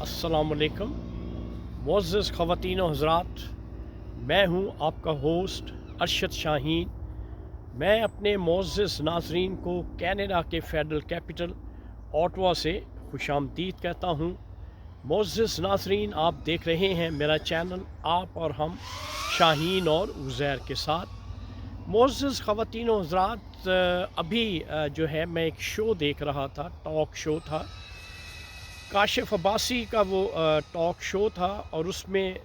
अस्सलामुअलैकुम मुअज़्ज़ज़ ख़वातीन व हज़रात, मैं हूँ आपका होस्ट अरशद शाहीन। मैं अपने मुअज़्ज़ज़ नाज़रीन को कनाडा के फेडरल कैपिटल ओटावा से खुशामदीद कहता हूँ। मुअज़्ज़ज़ नाज़रीन, आप देख रहे हैं मेरा चैनल आप और हम शाहीन और उज़ैर के साथ। मुअज़्ज़ज़ ख़वातीन व हज़रात, अभी जो है मैं एक शो देख रहा था, टॉक शो था, काशिफ़ अब्बासी का वो टॉक शो था, और उसमें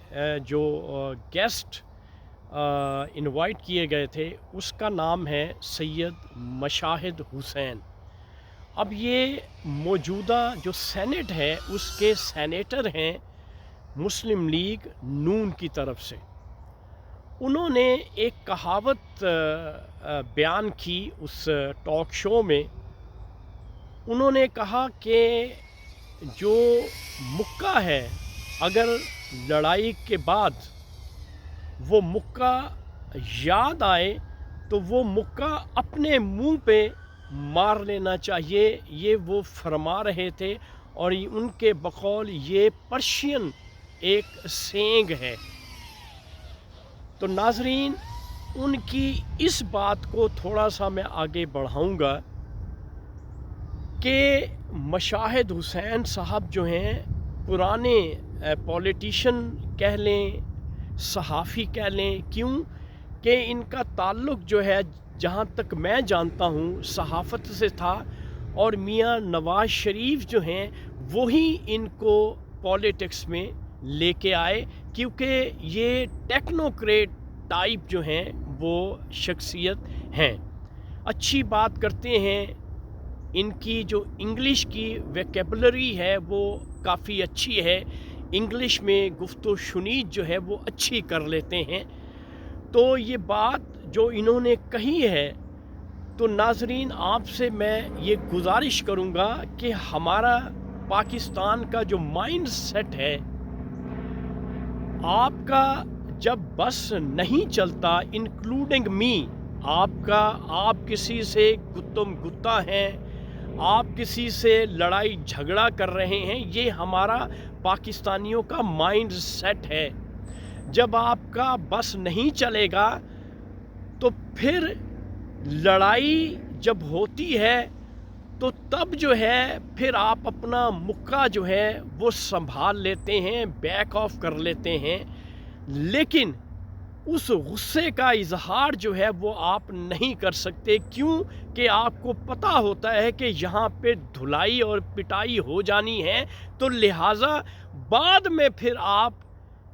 जो गेस्ट इनवाइट किए गए थे उसका नाम है सैयद मशाहिद हुसैन। अब ये मौजूदा जो सेनेट है उसके सेनेटर हैं मुस्लिम लीग नून की तरफ से। उन्होंने एक कहावत बयान की उस टॉक शो में। उन्होंने कहा कि जो मुक्का है, अगर लड़ाई के बाद वो मुक्का याद आए तो वो मुक्का अपने मुंह पे मार लेना चाहिए। ये वो फरमा रहे थे, और उनके बकौल ये पर्शियन एक सेंग है। तो नाजरीन, उनकी इस बात को थोड़ा सा मैं आगे बढ़ाऊंगा कि मशाहिद हुसैन साहब जो हैं, पुराने पॉलिटिशियन कह लें, सहाफ़ी कह लें, क्यों कि इनका ताल्लुक़ जो है, जहाँ तक मैं जानता हूँ, सहाफ़त से था, और मियाँ नवाज़ शरीफ जो हैं वही इनको पॉलिटिक्स में लेके आए, क्योंकि ये टेक्नोक्रेट टाइप जो हैं वो शख्सियत हैं, अच्छी बात करते हैं। इनकी जो इंग्लिश की वोकैबुलरी है वो काफ़ी अच्छी है, इंग्लिश में गुफ्तो शुनीद जो है वो अच्छी कर लेते हैं। तो ये बात जो इन्होंने कही है, तो नाजरीन आपसे मैं ये गुजारिश करूँगा कि हमारा पाकिस्तान का जो माइंड सेट है, आपका जब बस नहीं चलता, इंक्लूडिंग मी, आप किसी से गुत्तम गुत्ता हैं, आप किसी से लड़ाई झगड़ा कर रहे हैं, ये हमारा पाकिस्तानियों का माइंड सेट है। जब आपका बस नहीं चलेगा तो फिर लड़ाई जब होती है तो तब जो है फिर आप अपना मुक्का जो है वो संभाल लेते हैं, बैक ऑफ कर लेते हैं, लेकिन उस गुस्से का इजहार जो है वो आप नहीं कर सकते। क्यों कि आपको पता होता है कि यहाँ पे धुलाई और पिटाई हो जानी है, तो लिहाजा बाद में फिर आप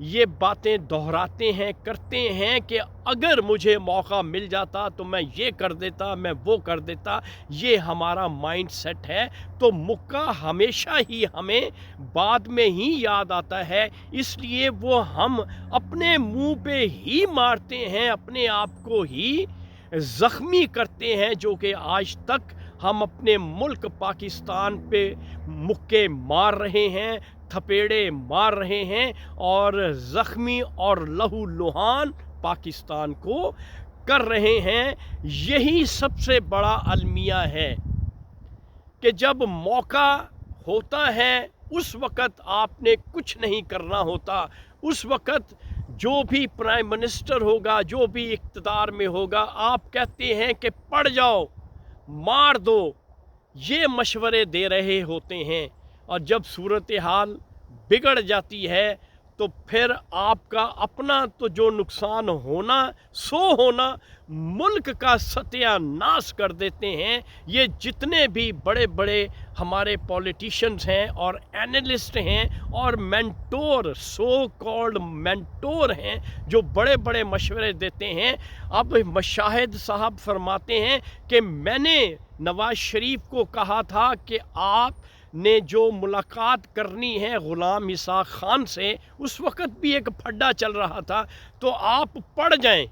ये बातें दोहराते हैं, करते हैं कि अगर मुझे मौका मिल जाता तो मैं ये कर देता, मैं वो कर देता। ये हमारा माइंड सेट है। तो मुक्का हमेशा ही हमें बाद में ही याद आता है, इसलिए वो हम अपने मुंह पे ही मारते हैं, अपने आप को ही ज़ख्मी करते हैं, जो कि आज तक हम अपने मुल्क पाकिस्तान पे मुक्के मार रहे हैं, थपेड़े मार रहे हैं, और ज़ख्मी और लहू लुहान पाकिस्तान को कर रहे हैं। यही सबसे बड़ा अलमिया है कि जब मौका होता है उस वक़्त आपने कुछ नहीं करना होता। उस वक़्त जो भी प्राइम मिनिस्टर होगा, जो भी इक़्तिदार में होगा, आप कहते हैं कि पड़ जाओ, मार दो, ये मशवरे दे रहे होते हैं। और जब सूरत हाल बिगड़ जाती है तो फिर आपका अपना तो जो नुकसान होना सो होना, मुल्क का सत्यानाश कर देते हैं। ये जितने भी बड़े बड़े हमारे पॉलिटिशियंस हैं और एनालिस्ट हैं और मेंटोर, सो कॉल्ड मेंटोर हैं, जो बड़े बड़े मशवरे देते हैं, अब मशाहिद साहब फरमाते हैं कि मैंने नवाज़ शरीफ को कहा था कि आप ने जो मुलाकात करनी है ग़ुलाम इसाक ख़ान से, उस वक़्त भी एक फड्डा चल रहा था, तो आप पड़ जाएं,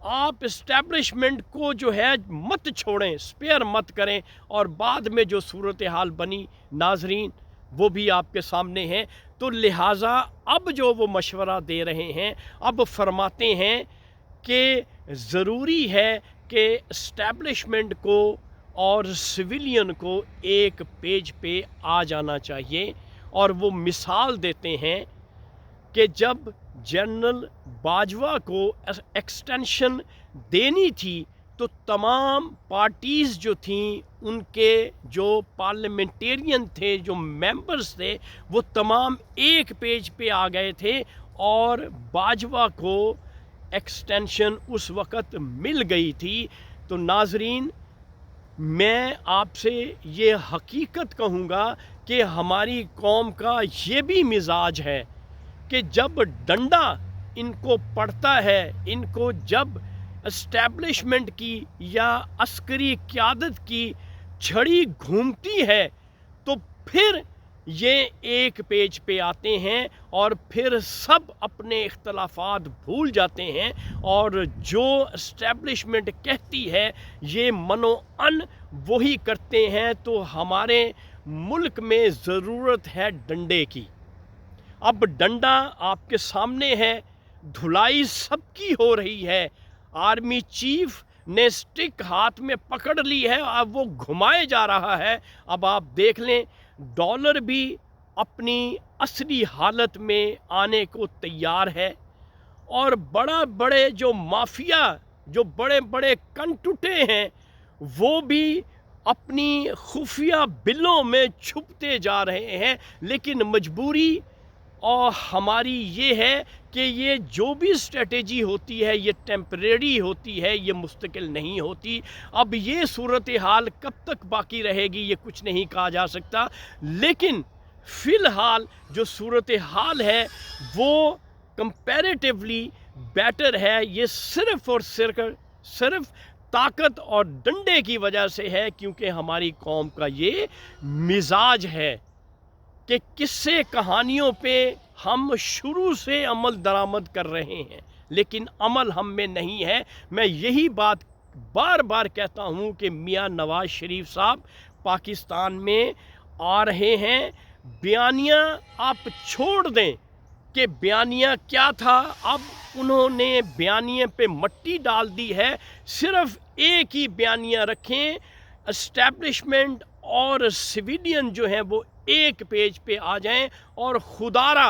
आप इस्टेब्लिशमेंट को जो है मत छोड़ें, स्पेयर मत करें। और बाद में जो सूरत हाल बनी नाजरीन, वो भी आपके सामने है। तो लिहाजा अब जो वो मशवरा दे रहे हैं, अब फरमाते हैं कि ज़रूरी है कि इस्टेब्लिशमेंट को और सिविलियन को एक पेज पे आ जाना चाहिए, اور وہ مثال دیتے ہیں کہ جب جنرل باجوہ کو ایکسٹینشن دینی تھی تو تمام پارٹیز جو تھیں، ان کے جو پارلیمنٹیرین تھے، جو ممبرز تھے، وہ تمام ایک پیج پہ آ گئے تھے اور باجوہ کو ایکسٹینشن اس وقت مل گئی تھی۔ تو ناظرین، میں آپ سے یہ حقیقت کہوں گا کہ ہماری قوم کا یہ بھی مزاج ہے کہ جب ڈنڈا ان کو پڑتا ہے، ان کو جب اسٹیبلشمنٹ کی یا عسکری قیادت کی چھڑی گھومتی ہے تو پھر یہ ایک پیج پہ آتے ہیں اور پھر سب اپنے اختلافات بھول جاتے ہیں، اور جو اسٹیبلشمنٹ کہتی ہے یہ منو ان وہی کرتے ہیں۔ تو ہمارے ملک میں ضرورت ہے ڈنڈے کی۔ اب ڈنڈا آپ کے سامنے ہے، دھلائی سب کی ہو رہی ہے۔ آرمی چیف نے سٹک ہاتھ میں پکڑ لی ہے، اب وہ گھمائے جا رہا ہے۔ اب آپ دیکھ لیں، ڈالر بھی اپنی اصلی حالت میں آنے کو تیار ہے، اور بڑے جو مافیا، جو بڑے بڑے کنٹوٹے ہیں، وہ بھی اپنی خفیہ بلوں میں چھپتے جا رہے ہیں۔ لیکن مجبوری اور ہماری یہ ہے کہ یہ جو بھی اسٹریٹجی ہوتی ہے یہ ٹیمپریری ہوتی ہے، یہ مستقل نہیں ہوتی۔ اب یہ صورتحال کب تک باقی رہے گی یہ کچھ نہیں کہا جا سکتا، لیکن فی الحال جو صورتحال ہے وہ کمپیریٹیولی بیٹر ہے۔ یہ صرف اور صرف طاقت اور ڈنڈے کی وجہ سے ہے، کیونکہ ہماری قوم کا یہ مزاج ہے کہ قصے کہانیوں پہ ہم شروع سے عمل درآمد کر رہے ہیں، لیکن عمل ہم میں نہیں ہے۔ میں یہی بات بار بار کہتا ہوں کہ میاں نواز شریف صاحب پاکستان میں آ رہے ہیں، بیانیہ آپ چھوڑ دیں کہ بیانیہ کیا تھا، اب انہوں نے بیانیے پہ مٹی ڈال دی ہے۔ صرف ایک ہی بیانیہ رکھیں، اسٹیبلشمنٹ اور سویلین جو ہیں وہ ایک پیج پہ آ جائیں، اور خدارہ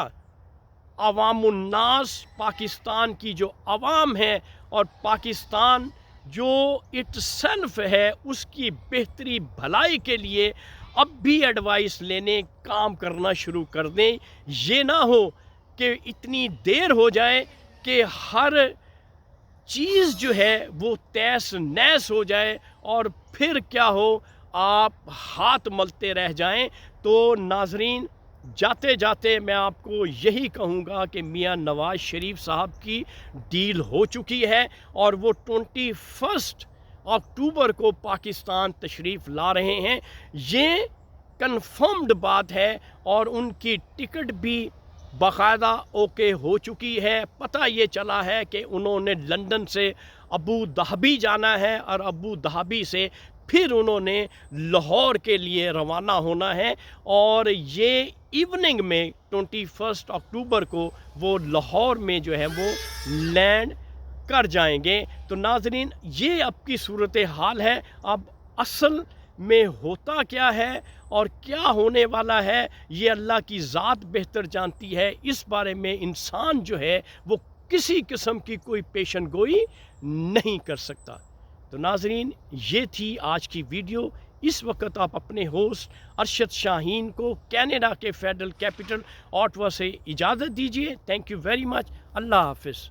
عوام الناس، پاکستان کی جو عوام ہے اور پاکستان جو اٹ سیلف ہے، اس کی بہتری بھلائی کے لیے اب بھی ایڈوائس لینے کام کرنا شروع کر دیں۔ یہ نہ ہو کہ اتنی دیر ہو جائے کہ ہر چیز جو ہے وہ تیس نیس ہو جائے اور پھر کیا ہو، آپ ہاتھ ملتے رہ جائیں۔ تو ناظرین، جاتے جاتے میں آپ کو یہی کہوں گا کہ میاں نواز شریف صاحب کی ڈیل ہو چکی ہے، اور وہ 21 اکتوبر کو پاکستان تشریف لا رہے ہیں۔ یہ کنفرمڈ بات ہے، اور ان کی ٹکٹ بھی باقاعدہ اوکے ہو چکی ہے۔ پتہ یہ چلا ہے کہ انہوں نے لندن سے ابو ظہبی جانا ہے، اور ابو ظہبی سے پھر انہوں نے لاہور کے لیے روانہ ہونا ہے، اور یہ ایوننگ میں 21 اکتوبر کو وہ لاہور میں جو ہے وہ لینڈ کر جائیں گے۔ تو ناظرین، یہ اب کی صورتحال ہے۔ اب اصل میں ہوتا کیا ہے اور کیا ہونے والا ہے یہ اللہ کی ذات بہتر جانتی ہے۔ اس بارے میں انسان جو ہے وہ کسی قسم کی کوئی پیشن گوئی نہیں کر سکتا۔ تو ناظرین، یہ تھی آج کی ویڈیو۔ اس وقت آپ اپنے ہوسٹ ارشد شاہین کو کینیڈا کے فیڈرل کیپٹل آٹوا سے اجازت دیجیے۔ Thank you very much. اللہ حافظ۔